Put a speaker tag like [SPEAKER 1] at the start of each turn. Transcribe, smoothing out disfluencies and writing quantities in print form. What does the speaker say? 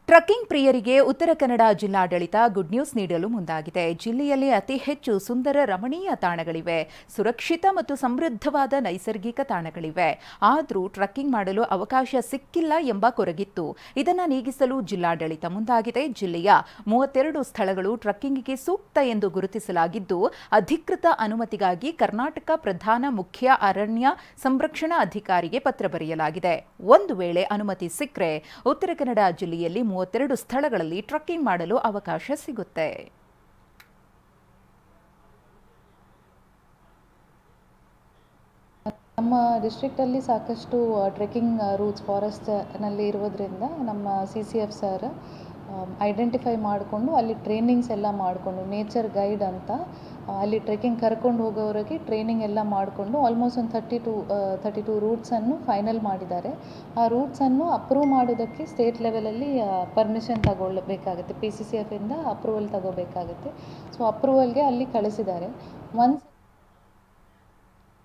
[SPEAKER 1] Trekking ಪ್ರಿಯರಿಗೆ ಉತ್ತರ ಕನ್ನಡ ಜಿಲ್ಲಾಡಳಿತ good news ನೀಡಲು ಮುಂದಾಗಿದೆ. ಜಿಲ್ಲೆಯಲ್ಲಿ ಅತಿ ಹೆಚ್ಚು ಸುಂದರ ರಮಣೀಯ ತಾಣಗಳಿವೆ, ಸುರಕ್ಷಿತ ಮತ್ತು ಸಮೃದ್ಧವಾದ ನೈಸರ್ಗಿಕ ತಾಣಗಳಿವೆ. ಆದರೂ ಟ್ರಕ್ಕಿಂಗ್ ಮಾಡಲು ಅವಕಾಶ ಸಿಕ್ಕಿಲ್ಲ ಎಂಬ ಕೊರಗಿತ್ತು. ಇದನ್ನು ನೀಗಿಸಲು ಜಿಲ್ಲಾಡಳಿತ ಮುಂದಾಗಿದೆ. ಜಿಲ್ಲೆಯ 32 ಸ್ಥಳಗಳು ಟ್ರಕ್ಕಿಂಗ್ಗೆ ಸೂಕ್ತ ಎಂದು ಗುರುತಿಸಲಾಗಿದ್ದು, ಅಧಿಕೃತ ಅನುಮತಿಗಾಗಿ ಕರ್ನಾಟಕ ಪ್ರಧಾನ ಮುಖ್ಯ ಅರಣ್ಯ ಸಂರಕ್ಷಣಾ ಅಧಿಕಾರಿಗೆ ಪತ್ರ ಬರೆಯಲಾಗಿದೆ. ಒಂದು ವೇಳೆ ಅನುಮತಿ ಸಿಕ್ಕರೆ ಉತ್ತರ ಕನ್ನಡ ಜಿಲ್ಲೆಯಲ್ಲಿ 32 ಸ್ಥಳಗಳಲ್ಲಿ ಟ್ರಕ್ಕಿಂಗ್ ಮಾಡಲು ಅವಕಾಶ ಸಿಗುತ್ತೆ.
[SPEAKER 2] ನಮ್ಮ ಡಿಸ್ಟ್ರಿಕ್ಟಲ್ಲಿ ಸಾಕಷ್ಟು ಟ್ರೆಕ್ಕಿಂಗ್ ರೂಟ್ಸ್ ಫಾರೆಸ್ಟ್ನಲ್ಲಿ ಇರೋದ್ರಿಂದ ನಮ್ಮ CCF ಸರ್ ಐಡೆಂಟಿಫೈ ಮಾಡಿಕೊಂಡು ಅಲ್ಲಿ ಟ್ರೈನಿಂಗ್ಸ್ ಎಲ್ಲ ಮಾಡಿಕೊಂಡು ನೇಚರ್ ಗೈಡ್ ಅಂತ ಅಲ್ಲಿ ಟ್ರೆಕ್ಕಿಂಗ್ ಕರ್ಕೊಂಡು ಹೋಗೋರಿಗೆ ಟ್ರೈನಿಂಗ್ ಎಲ್ಲ ಮಾಡಿಕೊಂಡು ಆಲ್ಮೋಸ್ಟ್ ಒಂದು 32 ರೂಟ್ಸನ್ನು ಫೈನಲ್ ಮಾಡಿದ್ದಾರೆ. ಆ ರೂಟ್ಸನ್ನು ಅಪ್ರೂವ್ ಮಾಡೋದಕ್ಕೆ ಸ್ಟೇಟ್ ಲೆವೆಲಲ್ಲಿ ಪರ್ಮಿಷನ್ ತಗೊಳ್ಬೇಕಾಗುತ್ತೆ. PCCF ಇಂದ ಅಪ್ರೂವಲ್ ತಗೋಬೇಕಾಗುತ್ತೆ. ಸೊ ಅಪ್ರೂವಲ್ಗೆ ಅಲ್ಲಿ ಕಳಿಸಿದ್ದಾರೆ. ಒನ್ಸ್